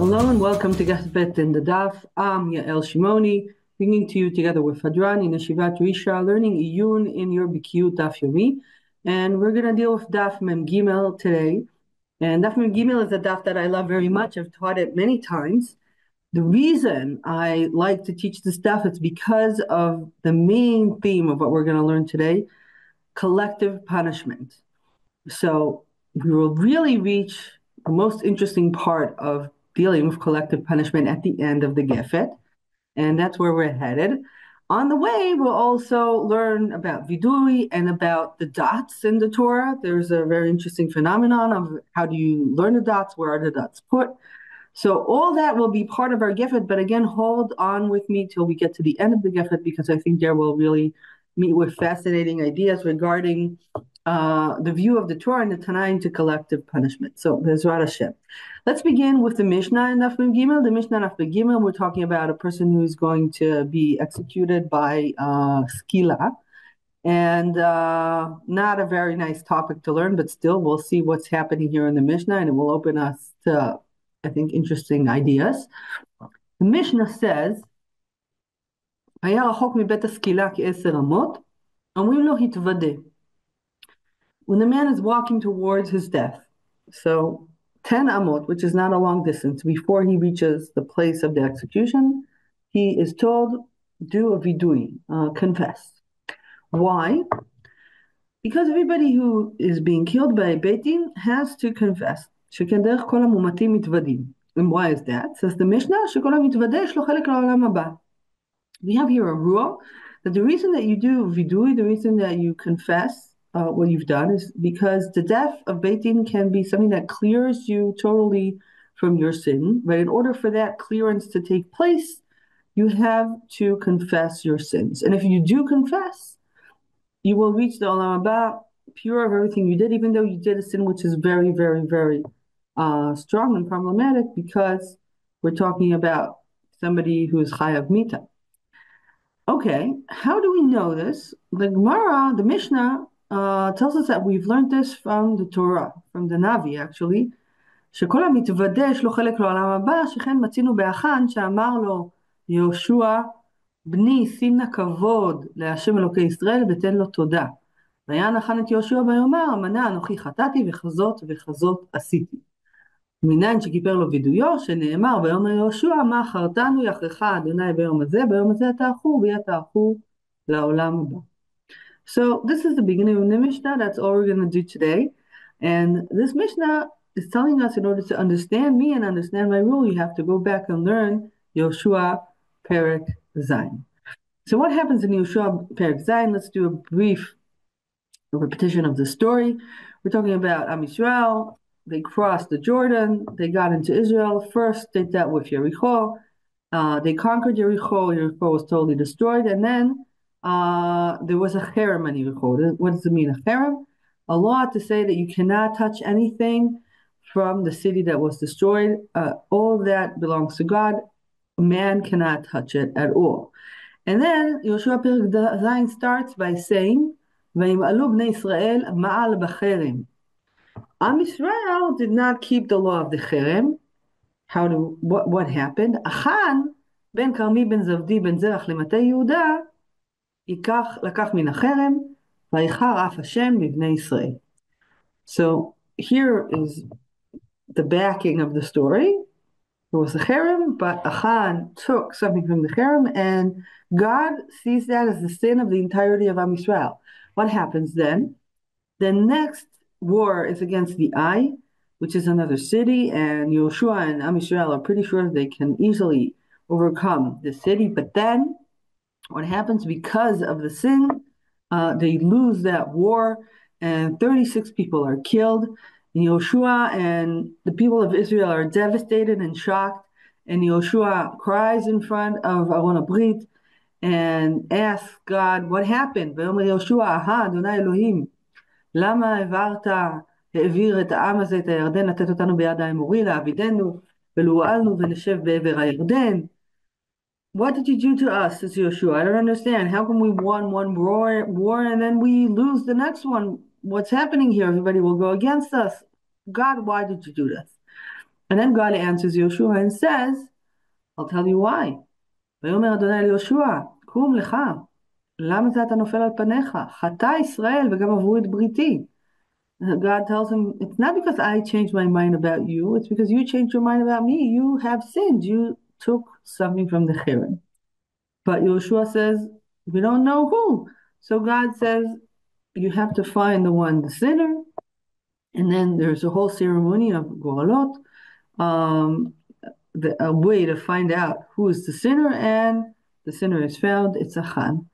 Hello and welcome to Gefet in the Daf. I'm Yael Shimoni, bringing to you together with Hadran in Yeshivat Drisha, learning Iyun in your BQ Daf Yomi. And we're going to deal with Daf Mem Gimel today. And Daf Mem Gimel is a daf that I love very much. I've taught it many times. The reason I like to teach this daf is because of the main theme of what we're going to learn today, collective punishment. So we will really reach the most interesting part of dealing with collective punishment at the end of the Gefet, and that's where we're headed. On the way, we'll also learn about vidui and about the dots in the Torah. There's a very interesting phenomenon of how do you learn the dots, where are the dots put. So all that will be part of our Gefet, but again, hold on with me till we get to the end of the Gefet, because I think there we'll really meet with fascinating ideas regarding the view of the Torah and the Tannaim to collective punishment. So, Bezrat Hashem. Let's begin with the Mishnah in Daf Mem Gimel. The Mishnah in Daf Mem Gimel, we're talking about a person who's going to be executed by skila. And not a very nice topic to learn, but still we'll see what's happening here in the Mishnah, and it will open us to, I think, interesting ideas. The Mishnah says, היה רחוק מבית הסקילה כ10 אמות, אומרים לו התוודה. When the man is walking towards his death, so 10 amot, which is not a long distance, before he reaches the place of the execution, he is told, do a vidui, confess. Why? Because everybody who is being killed by a Beit Din has to confess. שכן דרך כל המומתים מתוודים. And why is that? Says the Mishnah, שכל המתוודה יש לו חלק לעולם הבא. We have here a rule that the reason that you do vidui, the reason that you confess what you've done, is because the death of Beit Din can be something that clears you totally from your sin. But in order for that clearance to take place, you have to confess your sins. And if you do confess, you will reach the Olam Haba pure of everything you did, even though you did a sin which is very, very, very strong and problematic, because we're talking about somebody who is chayav mita. Okay, how do we know this? The Gemara, the Mishnah, tells us that we've learned this from the Torah, from the Navi actually, שכל המתוודה יש לו חלק לעולם הבא, שכן מצינו באחן שאמר לו יהושע, בני שים נא כבוד להשם אלוקי ישראל ותן לו תודה. ויען אחן את יהושע ויאמר, אמנה אנוכי חטאתי וכזאת וכזאת עשיתי. מניין שכיפר לו וידויו, שנאמר ויאמר יהושע, מה חרתנו יחרך אדוני ביום הזה תערכו ויתערכו לעולם הבא. So this is the beginning of the Mishnah. That's all we're going to do today. And this Mishnah is telling us, in order to understand me and understand my rule, you have to go back and learn Yoshua Perek Zayin. So what happens in Yoshua Perek Zayin? Let's do a brief repetition of the story. We're talking about Am Yisrael. They crossed the Jordan. They got into Israel. First, they dealt with Yericho. They conquered Yericho. Yericho was totally destroyed. And then there was a cherem on Yericho. What does it mean, a cherem? A law to say that you cannot touch anything from the city that was destroyed. All that belongs to God. Man cannot touch it at all. And then Yoshua Perek Zayin starts by saying, וימעלו בני ישראל מעל בחרם. Am Yisrael did not keep the law of the cherem. What happened? Achan ben Karmi ben Zavdi ben Zerach למטה יהודה לקח מן החרם ויחר אף השם מבני ישראל. So here is the backing of the story. There was a cherem, but Achan took something from the cherem, and God sees that as the sin of the entirety of Am Yisrael. What happens then? The next war is against the Ai, which is another city, and Yoshua and Am Yisrael are pretty sure they can easily overcome the city. But then, what happens because of the sin? They lose that war, and 36 people are killed. And Yoshua and the people of Israel are devastated and shocked. And Yoshua cries in front of Aron HaBrit and asks God, what happened? ויאמר יהושע, אדוני אלוהים, למה העביר את העם הזה, את הירדן, לתת אותנו ביד האמורי, להעבידנו, ולהועלנו ונשב בעבר הירדן? What did you do to us, says Yoshua? I don't understand. How come we won one war and then we lose the next one? What's happening here? Everybody will go against us. God, why did you do this? And then God answers Yoshua and says, I'll tell you why. ויאמר אדוני אל יהושע, קום לך, למה זה אתה נופל על פניך? חטא ישראל וגם עברו את בריתי. God tells him, it's not because I changed my mind about you, it's because you changed your mind about me. You have sinned. You took something from the cherem. But Yoshua says, we don't know who. So God says, you have to find the one, the sinner. And then there's a whole ceremony of goralot, a way to find out who is the sinner, and the sinner is found, it's Achan.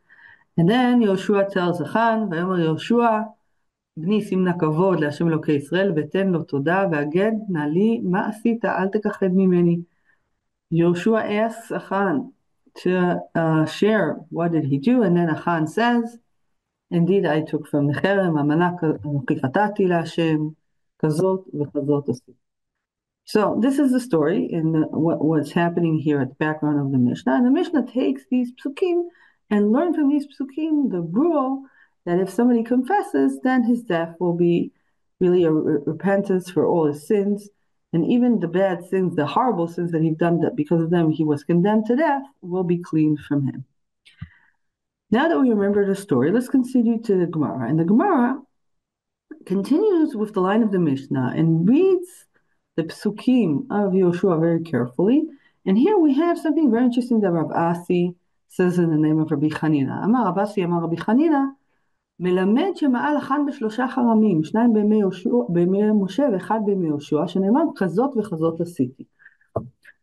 And then Yoshua tells Achan, ויאמר יהושע, בני שים נא כבוד להשם אלוקי ישראל, ותן לו תודה, והגד נא לי, מה עשית? אל תכחד ממני. Yoshua asks Achan to share what did he do, and then Achan says, indeed I took from the cherem, אמנה אנוכי חטאתי להשם, כזאת וכזאת עשיתי. So this is the story in what's happening here at the background of the Mishnah. And the Mishnah takes these psukim and learn from these psukim the rule that if somebody confesses, then his death will be really a repentance for all his sins. And even the bad sins, the horrible sins that he's done, that because of them he was condemned to death, will be cleaned from him. Now that we remember the story, let's continue to the Gemara. And the Gemara continues with the line of the Mishnah and reads the psukim of Yoshua very carefully. And here we have something very interesting that Rav Asi says in the name of Rabbi Chanina. Amar Rav Asi, Amar Rabbi Chanina, מלמד שמעל החן בשלושה חרמים, שניים בימי משה ואחד בימי יהושע, שנאמר כזאת וכזאת עשיתי.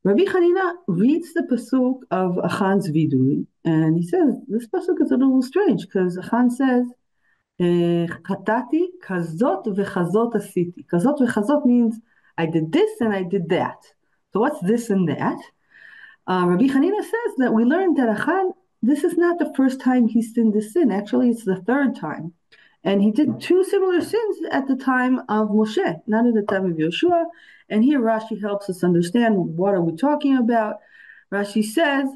Rabbi Chanina reads the pasuk of Achan's vidui, and he says, this pasuk is a little strange, because Achan says, חטאתי, כזאת וכזאת עשיתי. כזאת וכזאת means I did this and I did that. So what's this and that? Rabbi Chanina says that we learned that Achan, this is not the first time he sinned this sin. Actually, it's the third time. And he did two similar sins at the time of Moshe, not at the time of Yoshua. And here Rashi helps us understand what are we talking about. Rashi says,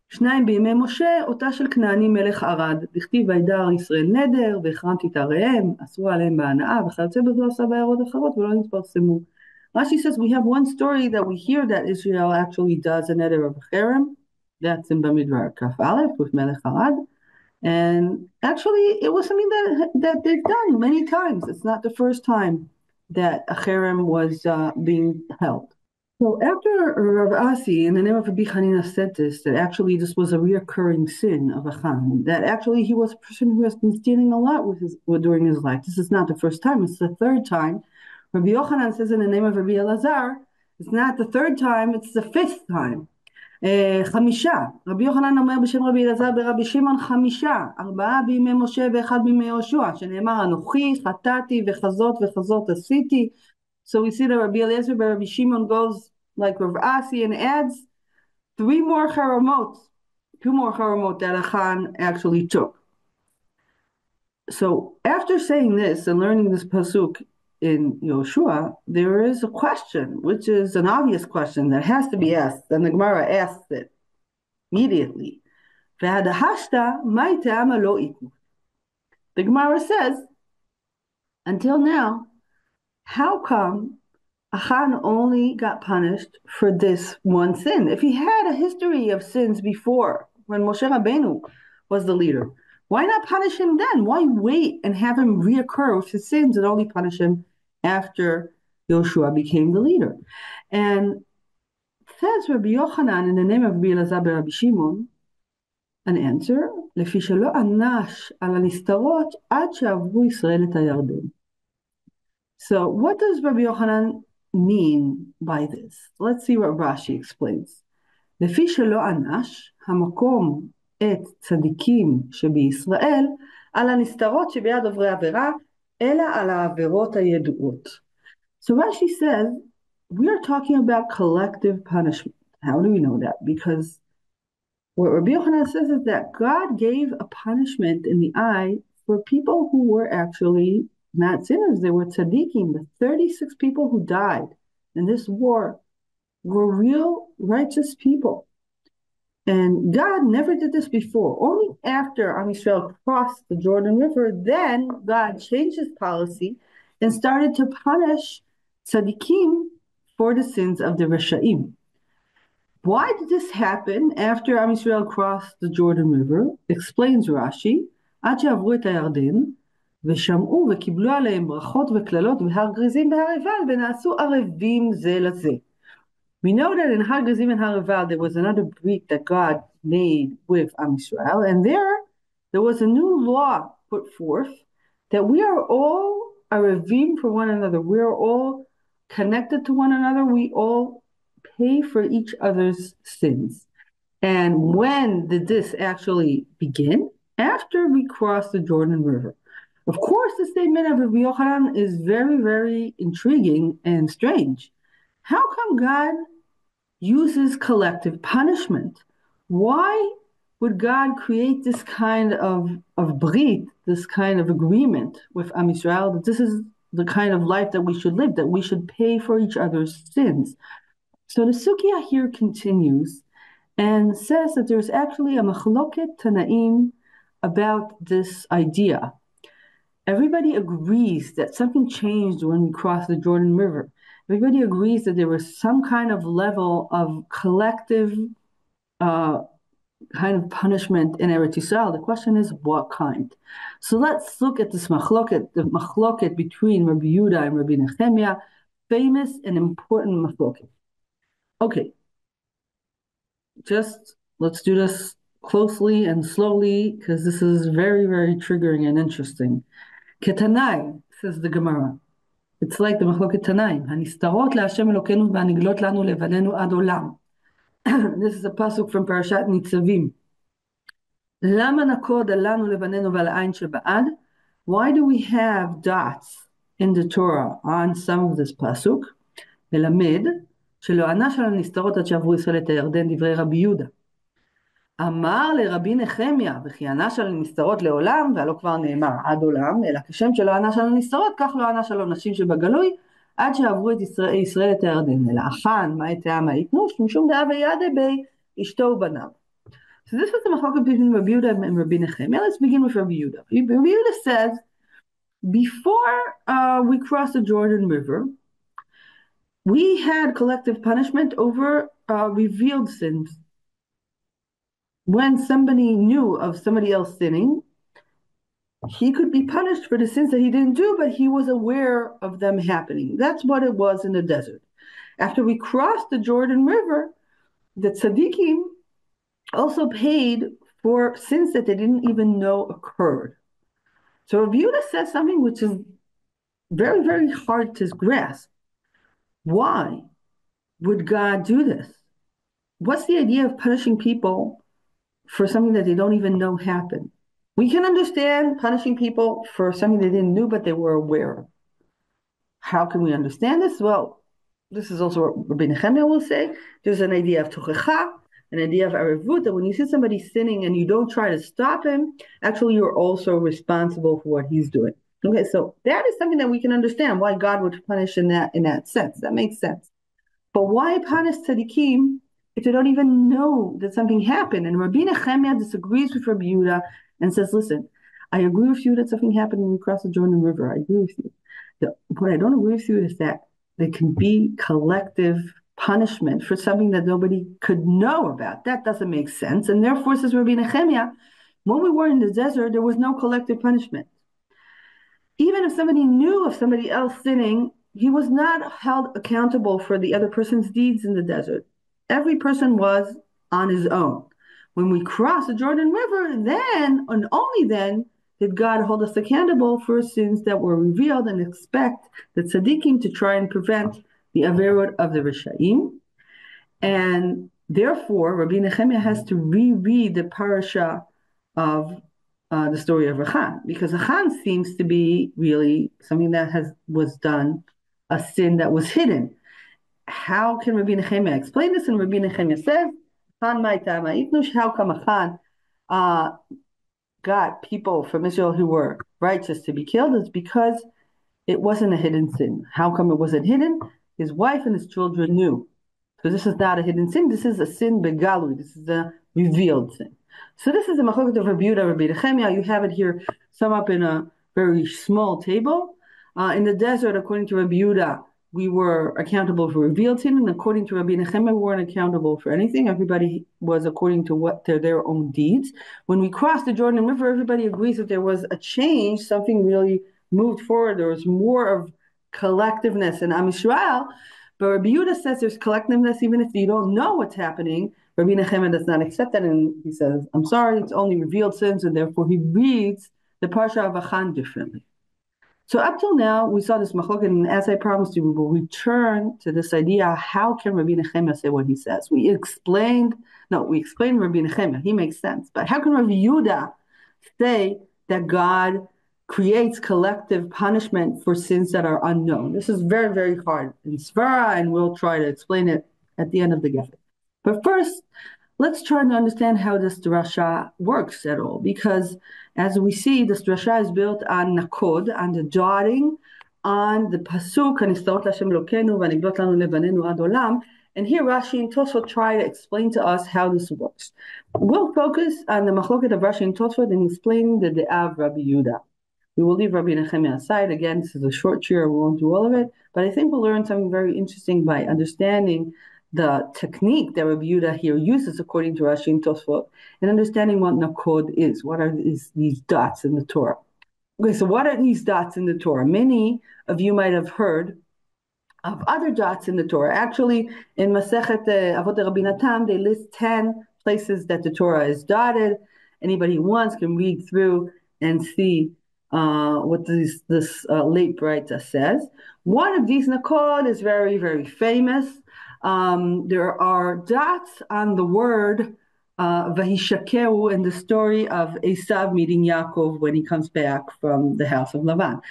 שניים בימי משה, אותה של כנעני מלך ערד, דכתיב וידר ישראל נדר, והחרמתי את עריהם, אסרו עליהם בהנאה, וכיוצא בזו עשה בעיירות אחרות, ולא נתפרסמו. Rashi says we have one story that we hear that Israel actually does a neder of cherem. That's in Bamidbar Kaf Aleph with Melech Arad. And actually it was something that they've done many times. It's not the first time that a cherem was being held. So after Rav Asi, in the name of Rabbi Chanina, said this, that actually this was a reoccurring sin of Achan, that actually he was a person who has been stealing a lot during his life. This is not the first time, it's the third time. Rabbi Yochanan says in the name of Rabbi Elazar, it's not the third time, it's the fifth time. חמישה. רבי יוחנן אומר בשם רבי אלעזר ברבי שמעון חמישה, ארבעה בימי משה ואחד בימי יהושע, שנאמר אנוכי חטאתי וחזות וחזות עשיתי. So we see that Rabbi Eliezer by Rabbi Shimon goes like Rav Asi and adds two more charamot that Achan actually took. So after saying this and learning this pasuk in Yoshua, there is a question, which is an obvious question that has to be asked, and the Gemara asks it immediately. The Gemara says, until now, how come Achan only got punished for this one sin? If he had a history of sins before, when Moshe Rabbeinu was the leader, why not punish him then? Why wait and have him reoccur with his sins and only punish him after Yoshua became the leader? And says Rabbi Yochanan in the name of Rabbi Elazar Rabbi Shimon, an answer, לפי שלא ענש על הנסתרות עד שעברו ישראל את הירדן. So what does Rabbi Yochanan mean by this? Let's see what Rashi explains. לפי שלא ענש, המקום את צדיקים שבישראל על הנסתרות שביד עוברי עבירה, אלא על העבירות הידועות. So Rashi says, we are talking about collective punishment. How do we know that? Because what Rabbi Yochanan says is that God gave a punishment in the eye for people who were actually not sinners. They were tzaddikim. The 36 people who died in this war were real righteous people. And God never did this before. Only after Am Yisrael crossed the Jordan River, then God changed his policy and started to punish tzaddikim for the sins of the Risha'im. Why did this happen after Am Yisrael crossed the Jordan River? Explains Rashi, עד שעברו את הירדן, ושמעו וקיבלו עליהם ברכות וקללות בהר גריזים בהר עיבל, ונעשו ערבים זה לזה. We know that in Har Gerizim and Har Eival there was another brit that God made with Am Yisrael, and there was a new law put forth that we are all arevim for one another. We are all connected to one another. We all pay for each other's sins. And when did this actually begin? After we crossed the Jordan River. Of course, the statement of Rabbi Yochanan is very, very intriguing and strange. How come God uses collective punishment? Why would God create this kind of brit, this kind of agreement with Am Yisrael, that this is the kind of life that we should live, that we should pay for each other's sins? So the Sugya here continues and says that there's actually a machloket Tannaim about this idea. Everybody agrees that something changed when we crossed the Jordan River. Everybody agrees that there was some kind of level of collective kind of punishment in Eretz Yisrael. The question is, what kind? So let's look at this machloket, the machloket between Rabbi Yehuda and Rabbi Nechemia, famous and important machloket. Okay, just let's do this closely and slowly, because this is very, very triggering and interesting. Tannaim, says the Gemara. It's like the machloket Tannaim. הנסתרות להשם אלוקינו והנגלות לנו לבדנו עד עולם. This is a pasuk from Parashat Nitzavim. למה נקוד לנו לבנינו ועל העין שבעד? Why do we have dots in the Torah on some of this pasuk? מלמד שלא ענה של הנסתרות עד שעברו ישראל את הירדן דברי רבי יהודה. אמר לרבי נחמיה, וכי ענה של הנסתרות לעולם, והלא כבר נאמר עד עולם, אלא כשם שלא ענה של הנסתרות, כך לא ענה של אנשים שבגלוי, עד שעברו את ישראל את הירדן. אלא אחן, מה את העם היתנוש, משום דעה וידה בי אשתו ובניו. So this was the machloket between Rabbi Yehuda and Rabbi Nechemia. Let's begin with Rabbi Yehuda. Rabbi Yehuda says, before we crossed the Jordan River, we had collective punishment over revealed sins. When somebody knew of somebody else sinning, he could be punished for the sins that he didn't do, but he was aware of them happening. That's what it was in the desert. After we crossed the Jordan River, the tzaddikim also paid for sins that they didn't even know occurred. So Rabbi Yehuda says something which is very, very hard to grasp. Why would God do this? What's the idea of punishing people for something that they don't even know happened? We can understand punishing people for something they didn't know, but they were aware of. How can we understand this? Well, this is also what Rabbi Nechemia will say. There's an idea of tuchecha, an idea of arevut, that when you see somebody sinning and you don't try to stop him, actually you're also responsible for what he's doing. Okay, so that is something that we can understand why God would punish in that sense. That makes sense. But why punish tzaddikim if they don't even know that something happened? And Rabbi Nechemia disagrees with Rabbi Yehuda and says, listen, I agree with you that something happened when we crossed the Jordan River. I agree with you. What I don't agree with you is that there can be collective punishment for something that nobody could know about. That doesn't make sense. And therefore, says Rabbi Nechemia, when we were in the desert, there was no collective punishment. Even if somebody knew of somebody else sinning, he was not held accountable for the other person's deeds in the desert. Every person was on his own. When we crossed the Jordan River, then, and only then, did God hold us accountable for sins that were revealed, and expect the tzaddikim to try and prevent the averot of the Rishaim. And therefore, Rabbi Nechemia has to reread the parasha of the story of Achan, because Achan seems to be really something that was done, a sin that was hidden. How can Rabbi Nechemia explain this? And Rabbi Nechemia says, how come Achan got people from Israel who were righteous to be killed? It's because it wasn't a hidden sin. How come it wasn't hidden? His wife and his children knew. So this is not a hidden sin. This is a sin begalui. This is a revealed sin. So this is the machloket of Rabbi Yehuda, Rabbi Nechemia. You have it here sum up in a very small table. In the desert, according to Rabbi Yehuda, we were accountable for revealed sin, and according to Rabbi Nechemia, we weren't accountable for anything. Everybody was according to what their own deeds. When we crossed the Jordan River, everybody agrees that there was a change, something really moved forward. There was more of collectiveness in Am Yisrael. But Rabbi Yehuda says there's collectiveness even if you don't know what's happening. Rabbi Nechemia does not accept that, and he says, I'm sorry, it's only revealed sins, and therefore he reads the Parsha of Achan differently. So up till now, we saw this machloket, and as I promised you, we will return to this idea, how can Rabbi Nechemia say what he says? We explained Rabbi Nechemia, he makes sense. But how can Rabbi Yehuda say that God creates collective punishment for sins that are unknown? This is very, very hard in Svara, and we'll try to explain it at the end of the Gefet. But first, let's try to understand how this drasha works at all, because as we see, this drasha is built on nakod, on the dotting, on the pasuk, hanistarot Hashem Elokeinu v'aniglot lanu levanenu ad olam, and here Rashi and Tosafot try to explain to us how this works. We'll focus on the machloket of Rashi and Tosafot and explaining the de'ah of Rabbi Yehuda. We will leave Rabbi Nechemia aside. Again, this is a short shiur, we won't do all of it, but I think we'll learn something very interesting by understanding the technique that Rabbi Yehuda here uses according to Rashi and Tosafot, and understanding what nakod is. What are these dots in the Torah? Okay, so what are these dots in the Torah? Many of you might have heard of other dots in the Torah. Actually, in Masechet Avot Rabbinatam, they list 10 places that the Torah is dotted. Anybody who wants can read through and see what this late Braita says. One of these nakod is very, very famous. There are dots on the word Vahishakehu in the story of Esav meeting Yaakov when he comes back from the house of Lavan.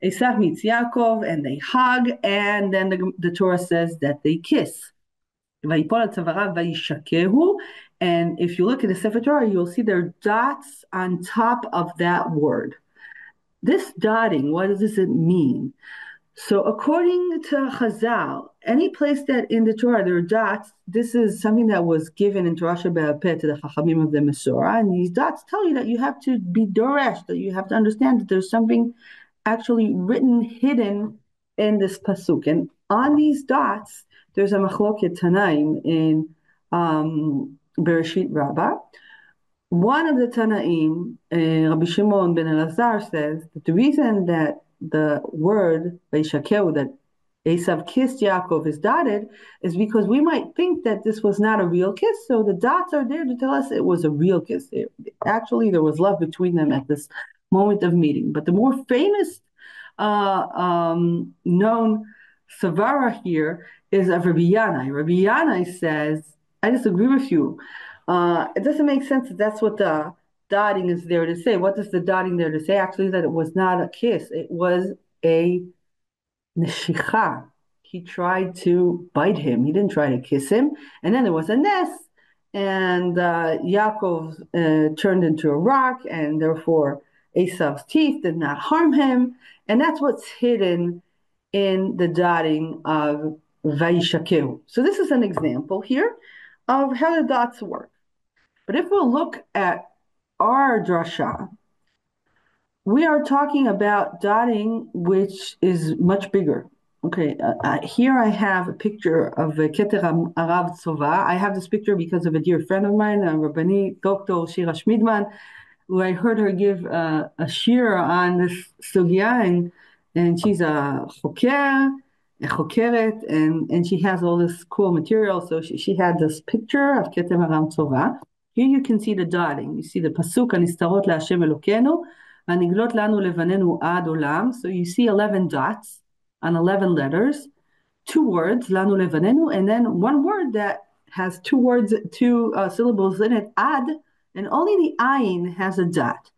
Esav meets Yaakov and they hug, and then the Torah says that they kiss. And if you look at the Sefer Torah, you'll see there are dots on top of that word. This dotting, what does it mean? So according to Chazal, any place that in the Torah there are dots, this is something that was given in Torah Shebe'al Peh to the Chachamim of the Mesorah, and these dots tell you that you have to be doresh, that you have to understand that there's something actually written, hidden in this pasuk. And on these dots, there's a machloket Tannaim in Bereshit Rabbah. One of the Tannaim, Rabbi Shimon ben Elazar, says that the reason that the word Vaishakeu, that Esav kissed Yaakov, is dotted is because we might think that this was not a real kiss, so the dots are there to tell us it was a real kiss. Actually, there was love between them at this moment of meeting. But the more famous known Savara here is of Rabbi Yanai. Rabbi Yanai says, I disagree with you. It doesn't make sense that that's what the dotting is there to say. What is the dotting there to say? Actually, that it was not a kiss. It was a neshicha. He tried to bite him. He didn't try to kiss him. And then there was a nes, and Yaakov turned into a rock, and therefore Esav's teeth did not harm him. And that's what's hidden in the dotting of Vaishakeu. So this is an example here of how the dots work. But if we'll look at our drasha, we are talking about dotting, which is much bigger. Okay, here I have a picture of Keter Arav Tzova. I have this picture because of a dear friend of mine, Rabbanit Dr. Shira Schmidman, who I heard her give a shiur on this sugya, and she's a chokeret, and she has all this cool material. So she had this picture of Keter Arav Tzova. Here you can see the dotting. You see the pasuk, hanistarot Hashem Elokeinu, v'aniglot lanu levanenu ad olam. So you see 11 dots on 11 letters, 2 words, lanu levanenu, and then one word that has 2 words, 2 syllables in it, ad, and only the ayin has a dot.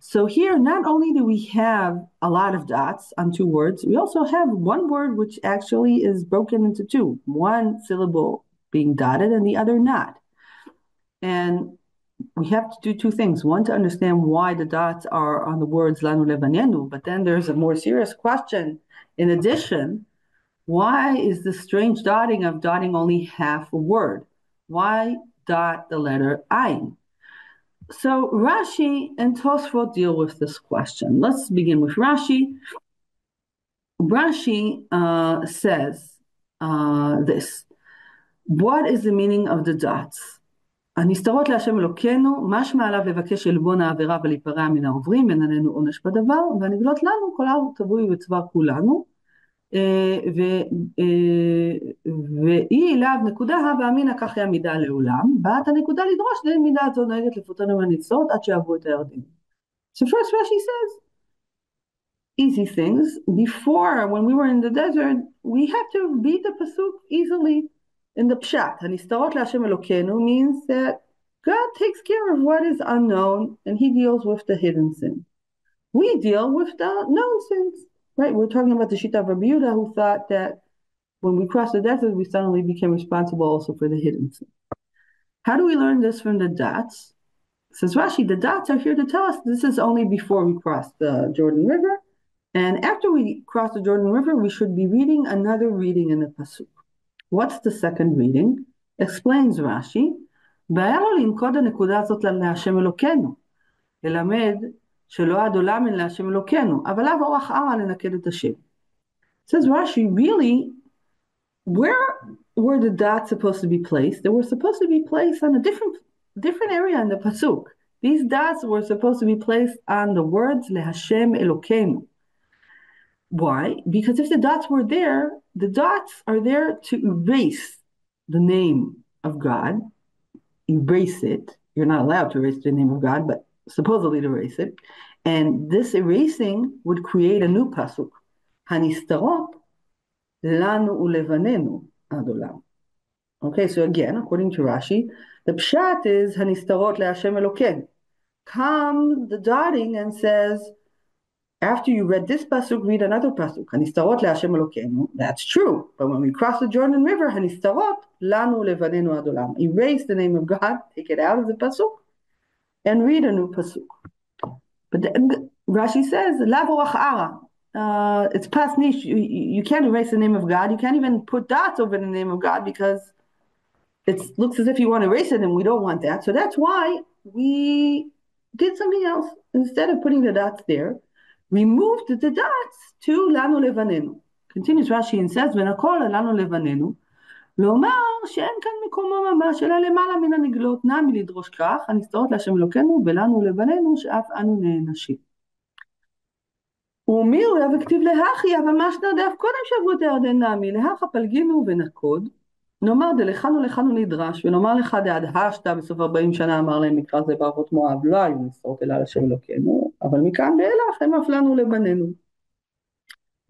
So here, not only do we have a lot of dots on 2 words, we also have one word which actually is broken into 2, one syllable being dotted and the other not. And we have to do 2 things. One, to understand why the dots are on the words lanu levanenu, but then there's a more serious question. In addition, why is the strange dotting of dotting only half a word? Why dot the letter ayin? So Rashi and Tosafot deal with this question. Let's begin with Rashi. Rashi says this. What is the meaning of the dots? הנסתרות להשם אלוקינו, משמע עליו לבקש עלבון העבירה ולהיפרע מן העוברים, ונעננו עונש בדבר, והנגלות לנו, כל הר תבואי בצוואר כולנו, ואי אליו נקודה הווה אמינא כך היא המידה לעולם, באת הנקודה לדרוש דין מידה זו נוהגת לפותנו מהנסתרות עד שיעברו את הירדן. So first Rashi says, easy things. Before, when we were in the desert, we had to read the pasuk easily in the pshat. Hanistarot LaHashem Elokeinu means that God takes care of what is unknown and he deals with the hidden sin. We deal with the known sins, right? We're talking about the Shita of Rabbi Yehuda, who thought that when we crossed the desert, we suddenly became responsible also for the hidden sin. How do we learn this from the dots? Says Rashi, the dots are here to tell us this is only before we cross the Jordan River. And after we cross the Jordan River, we should be reading another reading in the pasuk. What's the second reading? Explains Rashi, והיה לו לנקוד הנקודה הזאת להשם אלוקינו, ללמד שלא עד עולם אין להשם אלוקינו, אבל לאו אורח ערה לנקד את השם. Says Rashi, really, where were the dots supposed to be placed? They were supposed to be placed on a different area in the pasuk. These dots were supposed to be placed on the words LeHashem Elokeinu. Why? Because if the dots were there, the dots are there to erase the name of God. Erase it. You're not allowed to erase the name of God, but supposedly to erase it. And this erasing would create a new pasuk. Hanistarot lanu ulevanenu ad olam. Okay, so again, according to Rashi, the pshat is Hanistarot leHashem Elokeinu. Comes the dotting and says, after you read this pasuk, read another pasuk. Hanistarot leHashem Elokeinu. That's true. But when we cross the Jordan River, Hanistarot lanu levanenu ad olam. Erase the name of God, take it out of the pasuk, and read a new pasuk. But Rashi says, lav orach ara. It's past niche. You can't erase the name of God. You can't even put dots over the name of God because it looks as if you want to erase it, and we don't want that. So that's why we did something else. Instead of putting the dots there, we moved the dots to lanu levanenu. Continues Rashi and says, ונקול lanu levanenu, לומר שאין כאן מקומו ממש, אלא למעלה מן הנגלות, נע מלדרוש כך, הנסתרות להשם אלוקינו, ולנו לבנינו, שאף אנו נענשים. ומי הוא וכתיב להכי, אבל מה שנרדף קודם שעברו את הירדן נעמי, להך הפלגינו ונקוד, נאמר דלכנו נדרש, ונאמר לך דהדהשת בסוף 40 שנה, אמר להם מקרא זה בערבות מואב, לא היו נסתרות אלא להשם אלוקינו, אבל מכאן ואילך הם אף לנו לבנינו.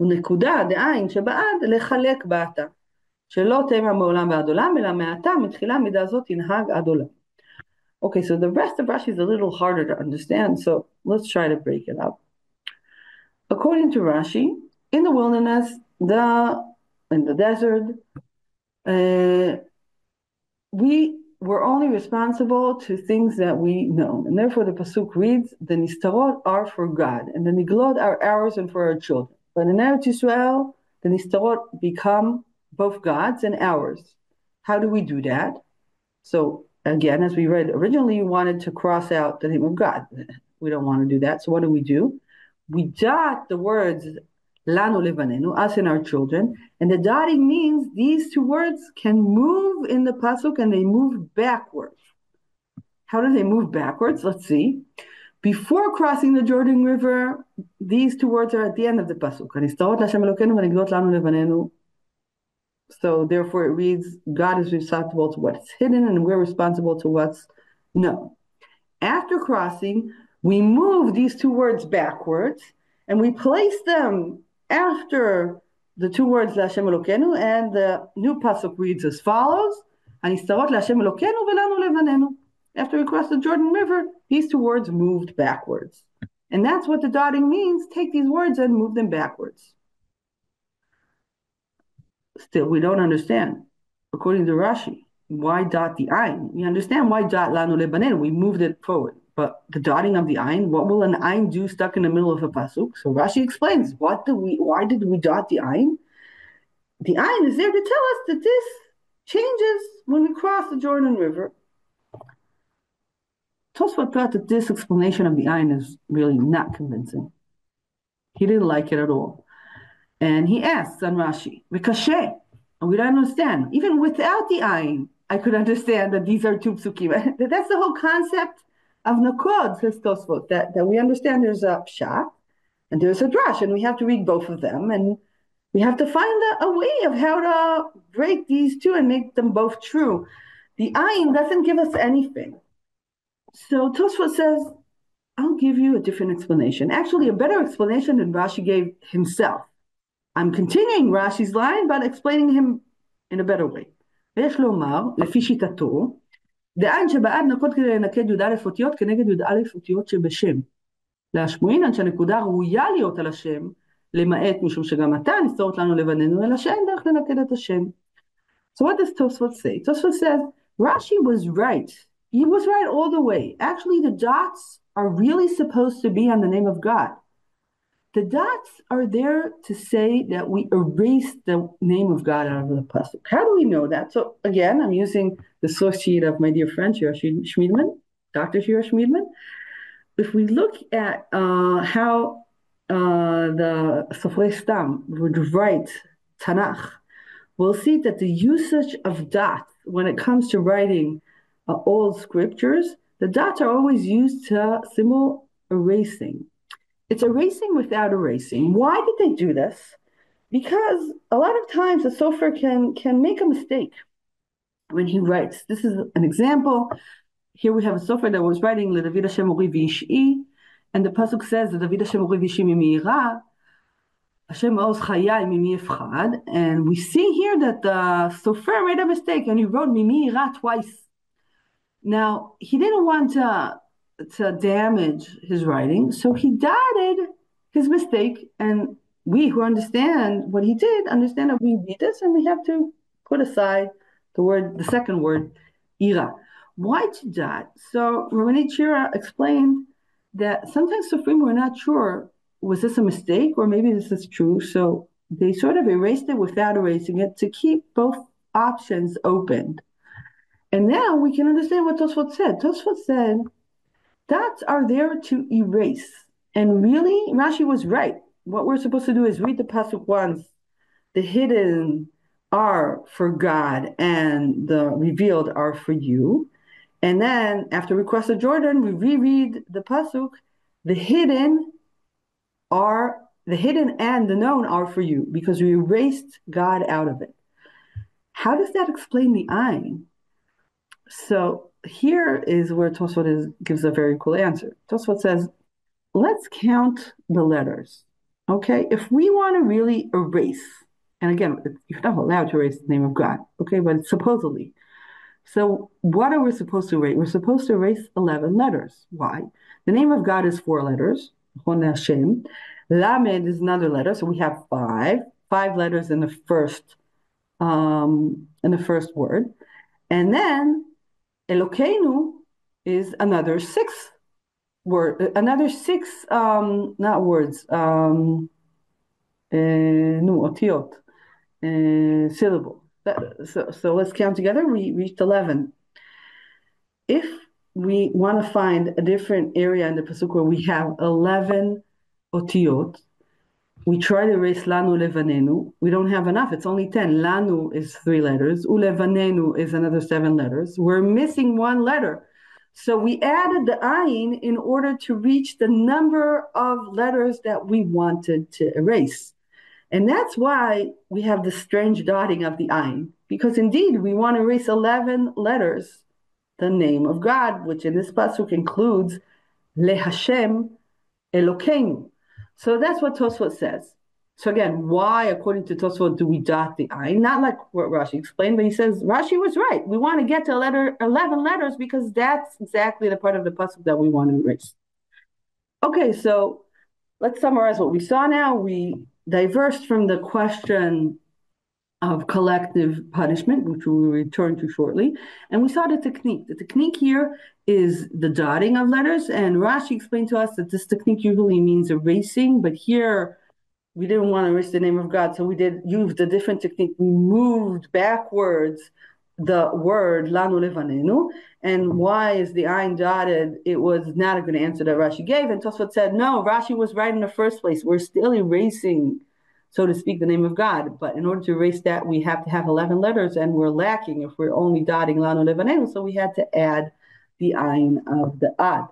ונקודה דעין שבעד לחלק בעתה, שלא תימא מעולם ועד עולם, אלא מעתה מתחילה מידה זאת תנהג עד עולם. Okay, so the rest of Rashi is a little harder to understand, so let's try to break it up. According to Rashi, in the wilderness, in the desert, we were only responsible to things that we know. And therefore the pasuk reads, the nistarot are for God, and the niglot are ours and for our children. But in Eretz Yisrael, the nistarot become both God's and ours. How do we do that? So again, as we read originally, we wanted to cross out the name of God. We don't want to do that. So what do? We dot the words lanu levanenu, us and our children, and the dotting means these two words can move in the pasuk and they move backwards. How do they move backwards? Let's see. Before crossing the Jordan River, these two words are at the end of the pasuk. Hanistarot LaHashem Elokeinu v'nigdot lanu levanenu. So therefore it reads, God is responsible to what's hidden and we're responsible to what's known. After crossing, we move these two words backwards and we place them after the two words LaHashem Elokeinu, and the new pasuk reads as follows, Hanistarot LaHashem Elokeinu v'lanu levanenu. After we cross the Jordan River, these two words moved backwards. And that's what the dotting means. Take these words and move them backwards. Still, we don't understand. According to Rashi, why dot the ayin? We understand why dot lanu lebanenu. We moved it forward. But the dotting of the ayin, what will an ayin do stuck in the middle of a pasuk? So Rashi explains, why did we dot the ayin? The ayin is there to tell us that this changes when we cross the Jordan River. Tosafot thought that this explanation of the ayin is really not convincing. He didn't like it at all. And he asks on Rashi, Ricochet. And we don't understand. Even without the ayin, I could understand that these are two psukim. That's the whole concept of Nakod, says Tosafot, that we understand there's a pshat and there's a drash, and we have to read both of them, and we have to find a way of how to break these two and make them both true. The ayin doesn't give us anything. So Tosafot says, I'll give you a different explanation. Actually, a better explanation than Rashi gave himself. I'm continuing Rashi's line, but explaining him in a better way. ויש לומר, לפי שיטתו, דאין שבעד נקוד כדי לנקד י"א אותיות כנגד י"א אותיות שבשם. להשמועינן שהנקודה ראויה להיות על השם, למעט משום שגם אתה נסתרות לנו לבנינו, אלא שאין דרך לנקד את השם. So what does Tosafot say? Tosafot says, Rashi was right. He was right all the way. Actually, the dots are really supposed to be on the name of God. The dots are there to say that we erase the name of God out of the pasuk. How do we know that? So again, I'm using the source sheet of my dear friend Shira Schmiedman, Dr. Shira Schmiedman. If we look at how the Sofrei Stam would write Tanakh, we'll see that the usage of dots when it comes to writing old scriptures, the dots are always used to symbol erasing. It's erasing without erasing. Why did they do this? Because a lot of times a sofer can make a mistake when he writes. This is an example. Here we have a sofer that was writing LeDavid Hashem Ori V'Ish'i, and the pasuk says LeDavid Hashem Ori V'Ish'i Mimi Yira, Hashem Ma'oz Chayai Mimi Yifchad, and we see here that the sofer made a mistake and he wrote Mimi Yira twice. Now he didn't want to damage his writing, so he dotted his mistake, and we who understand what he did understand that we read this and we have to put aside the second word, ira. Why to dot? So Rabbanit Yael explained that sometimes Sofrim were not sure, was this a mistake or maybe this is true, so they sort of erased it without erasing it to keep both options open. And now we can understand what Tosafot said. Tosafot said, dots are there to erase. And really, Rashi was right. What we're supposed to do is read the pasuk once. The hidden are for God and the revealed are for you. And then after we cross the Jordan, we reread the pasuk. The hidden and the known are for you because we erased God out of it. How does that explain the ayin? So here is where Tosafot gives a very cool answer. Tosafot says, let's count the letters. Okay, if we want to really erase, and again, you're not allowed to erase the name of God, okay, but supposedly. So what are we supposed to erase? We're supposed to erase 11 letters. Why? The name of God is 4 letters. Hon Hashem. Lamed is another letter, so we have 5 letters in the first word, and then Elokeinu is another 6 word, not words, otiot, syllable. So let's count together. We reached 11. If we want to find a different area in the pasuk where we have 11 otiot, we try to erase lanu levanenu. We don't have enough. It's only 10. Lanu is 3 letters. Ulevanenu is another 7 letters. We're missing 1 letter. So we added the ayin in order to reach the number of letters that we wanted to erase. And that's why we have the strange dotting of the ayin. Because indeed, we want to erase 11 letters, the name of God, which in this pasuk includes LeHashem Elokeinu. So that's what Tosafot says. So again, why, according to Tosafot, do we dot the ayin? Not like what Rashi explained, but he says Rashi was right. We want to get to 11 letters because that's exactly the part of the pasuk that we want to erase. Okay, so let's summarize what we saw now. We diverged from the question of collective punishment, which we will return to shortly. And we saw the technique. The technique here is the dotting of letters. And Rashi explained to us that this technique usually means erasing, but here we didn't want to erase the name of God, so we used a different technique. We moved backwards the word lanu levanenu. And why is the ayin dotted? It was not a good answer that Rashi gave. And Tosafot said, no, Rashi was right in the first place. We're still erasing so to speak, the name of God. But in order to erase that, we have to have 11 letters, and we're lacking if we're only dotting Lanu Levanenu. So we had to add the Ayin of the Ad.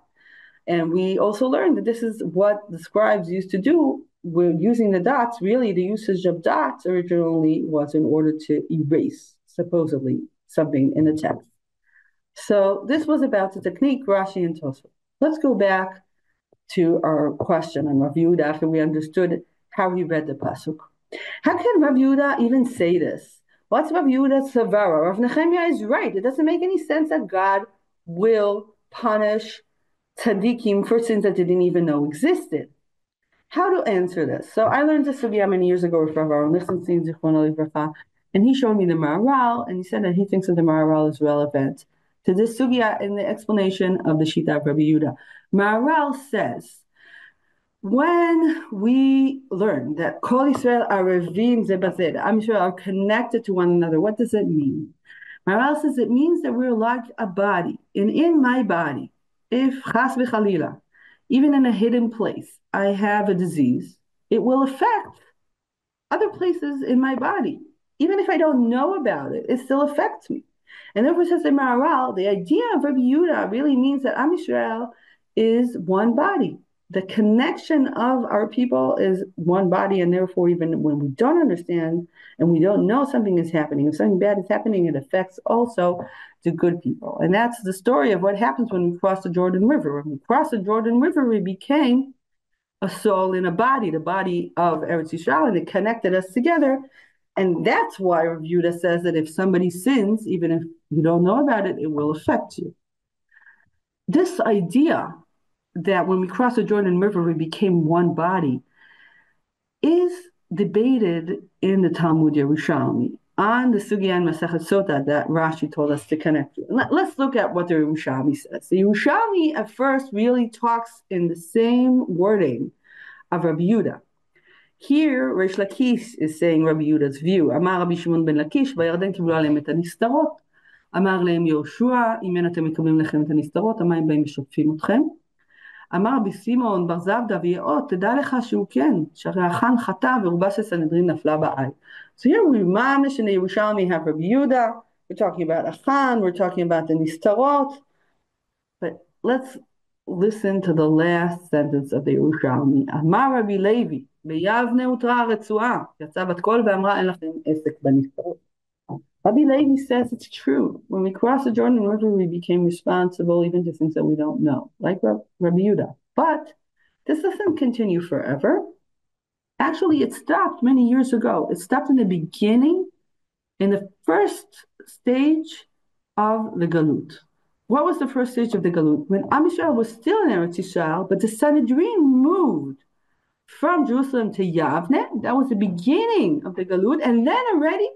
And we also learned that this is what the scribes used to do. We're using the dots. Really, the usage of dots originally was in order to erase, supposedly, something in the text. So this was about the technique, Rashi and Tosafot. Let's go back to our question on Rav Yehuda after we understood how he read the pasuk. How can Rav Yehuda even say this? What's Rav Yehuda's savara? Rav Nehemiah is right. It doesn't make any sense that God will punish tzaddikim for sins that they didn't even know existed. How to answer this? So I learned this sugya many years ago with Rav Aaron Lichtenstein, Zichrono Livracha, and he showed me the Maharal, and he said that he thinks that the Maharal is relevant to this sugya in the explanation of the Shita of Rabbi Yehuda. Maharal says, when we learn that Kol Yisrael Arevim Zebazed, Am Yisrael are connected to one another, what does it mean? Maharal says it means that we're like a body, and in my body, if chas v'chalila, even in a hidden place, I have a disease, it will affect other places in my body. Even if I don't know about it, it still affects me. And therefore, says the Maharal, the idea of Rabbi Yehuda really means that Am Yisrael is one body. The connection of our people is one body, and therefore, even when we don't understand and we don't know something is happening, if something bad is happening, it affects also the good people. And that's the story of what happens when we cross the Jordan River. When we crossed the Jordan River, we became a soul in a body, the body of Eretz Yisrael, and it connected us together. And that's why Rav Yehuda says that if somebody sins, even if you don't know about it, it will affect you. This idea that when we crossed the Jordan River, we became one body is debated in the Talmud Yerushalmi on the Sugya and Masechet Sota that Rashi told us to connect to. Let's look at what the Yerushalmi says. The Yerushalmi at first really talks in the same wording of Rabbi Yehuda. Here, Reish Lakish is saying Rabbi Yehuda's view. Amar Rabbi Shimon ben Lakish, בירדן קיבלו עליהם את הנסתרות. אמר להם יהושע, אם אין אתם מקבלים לכם את הנסתרות, המים באים ושוטפים אתכם. אמר רבי סימון בר זבדא ויאות, תדע לך שהוא כן, שהרי החאן חטא ורובה של סנהדרין נפלה בעי. So here we mamish in the Yerushalmi have Rabbi Yehuda, we're talking about Achan, we're talking about the Nistarot, but let's listen to the last sentence of the Yerushalmi. אמר רבי לוי, ביבנה הותרה הרצועה, יצאה בת קול ואמרה אין לכם עסק בנסתרות. Rabbi Levi says it's true. When we crossed the Jordan River, we became responsible even to things that we don't know, like Rabbi Yehuda. But this doesn't continue forever. Actually, it stopped many years ago. It stopped in the beginning, in the first stage of the Galut. What was the first stage of the Galut? When Am Yisrael was still in Eretz Yisrael, but the Sanhedrin moved from Jerusalem to Yavne. That was the beginning of the Galut. And then already,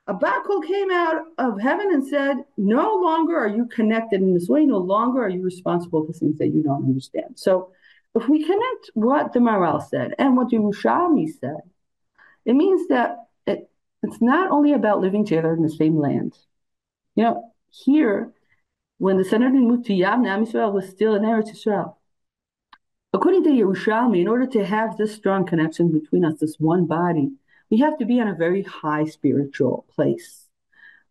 a Bakul came out of heaven and said, no longer are you connected in this way, no longer are you responsible for things that you don't understand. So if we connect what the Maharal said and what the Yerushalmi said, it means that it's not only about living together in the same land. You know, here, when the Sanhedrin moved to Yavne, Am Yisrael was still in Eretz Yisrael. According to Yerushalmi, in order to have this strong connection between us, this one body, we have to be in a very high spiritual place.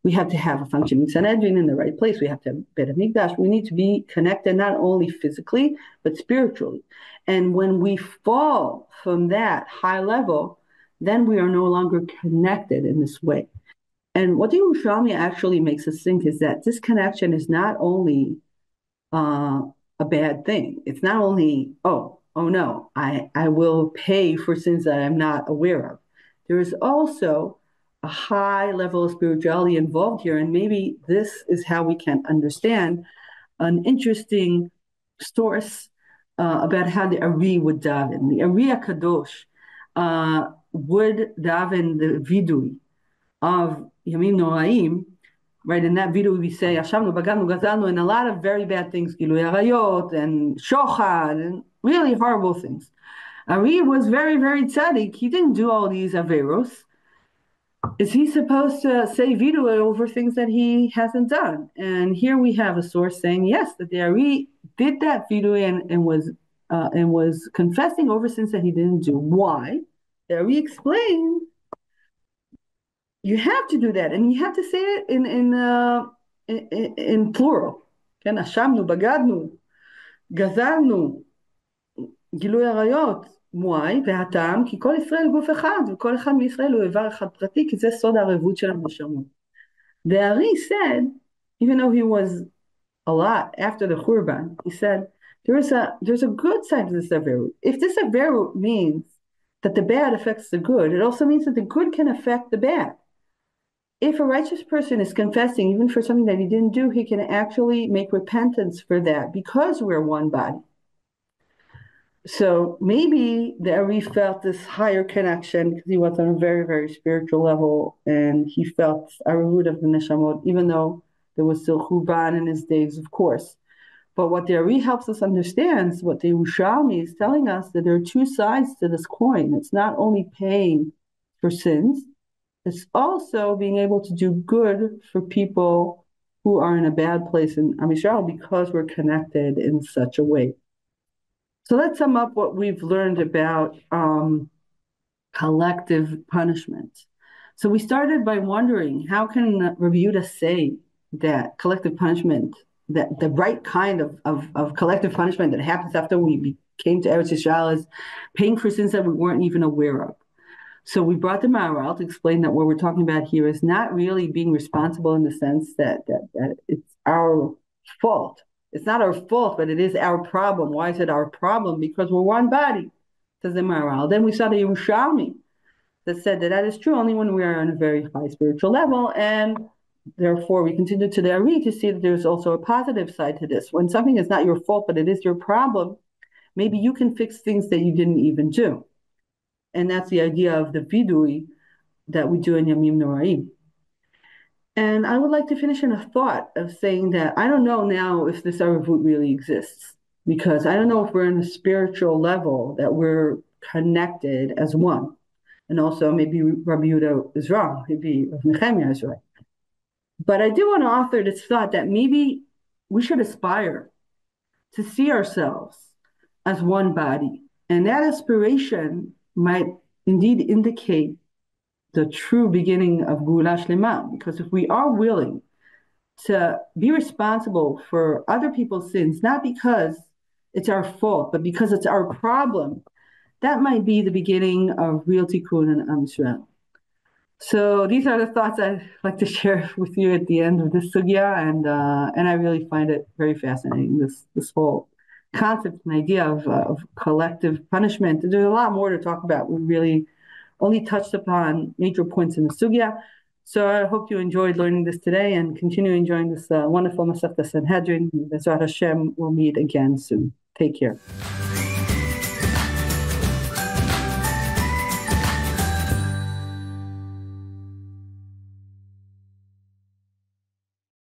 We have to have a functioning Sanhedrin in the right place. We have to have Bet HaMikdash. We need to be connected not only physically, but spiritually. And when we fall from that high level, then we are no longer connected in this way. And what the Yerushalmi actually makes us think is that this connection is not only a bad thing. It's not only, oh no, I will pay for sins that I'm not aware of. There is also a high level of spirituality involved here, and maybe this is how we can understand an interesting source about how the Ari would daven. The Ari HaKadosh would daven the vidui of Yamim Noraim. Right, in that vidui we say, Yashavnu, Bagamnu, Gazalnu, and a lot of very bad things, Gilui Arayot, and Shochad, and really horrible things. Ari was very, very tzaddik. He didn't do all these averos. Is he supposed to say vidui over things that he hasn't done? And here we have a source saying yes, that the Ari did that vidui and was confessing over sins that he didn't do. Why? We explain you have to do that, and you have to say it in plural. כן, אשמנו, בגדנו, גזלנו, גילוי עריות, מועי, והטעם, כי כל ישראל גוף אחד, וכל אחד מישראל הוא איבר אחד פרטי, כי זה סוד הערבות של הנשמות. The Ari said, even though he was a lot after the Khurban, he said, there's a good side to this Averu. If this Averu means that the bad affects the good, it also means that the good can affect the bad. If a righteous person is confessing even for something that he didn't do, he can actually make repentance for that because we're one body. So maybe the Ari felt this higher connection because he was on a very, very spiritual level, and he felt Arut of the Neshamot, even though there was still Churban in his days, of course. But what the Ari helps us understand, what the Yerushalmi is telling us, that there are two sides to this coin. It's not only paying for sins, it's also being able to do good for people who are in a bad place in Am Yisrael because we're connected in such a way. So let's sum up what we've learned about collective punishment. So we started by wondering, how can Rabbi Yehuda say that collective punishment, that the right kind of collective punishment that happens after we came to Eretz Yisrael, is paying for sins that we weren't even aware of? So we brought the Maharal to explain that what we're talking about here is not really being responsible in the sense that it's our fault. It's not our fault, but it is our problem. Why is it our problem? Because we're one body, says the Maharal. Then we saw the Yerushalmi that said that is true only when we are on a very high spiritual level, and therefore we continue to the Ari to see that there's also a positive side to this. When something is not your fault, but it is your problem, maybe you can fix things that you didn't even do. And that's the idea of the vidui that we do in Yamim Noraim. And I would like to finish in a thought of saying that I don't know now if this Aravut really exists, because I don't know if we're on a spiritual level that we're connected as one. And also maybe Rabbi Yehuda is wrong, maybe Nehemiah is right. But I do want to offer this thought that maybe we should aspire to see ourselves as one body. And that aspiration might indeed indicate the true beginning of Gula Shlema, because if we are willing to be responsible for other people's sins, not because it's our fault, but because it's our problem, that might be the beginning of real tikkun in Am Yisrael. So these are the thoughts I'd like to share with you at the end of this sugya, and I really find it very fascinating, this whole concept and idea of collective punishment. There's a lot more to talk about. We really only touched upon major points in the sugya. So I hope you enjoyed learning this today and continue enjoying this wonderful Masechta Sanhedrin. Bezrat Hashem, we'll meet again soon. Take care.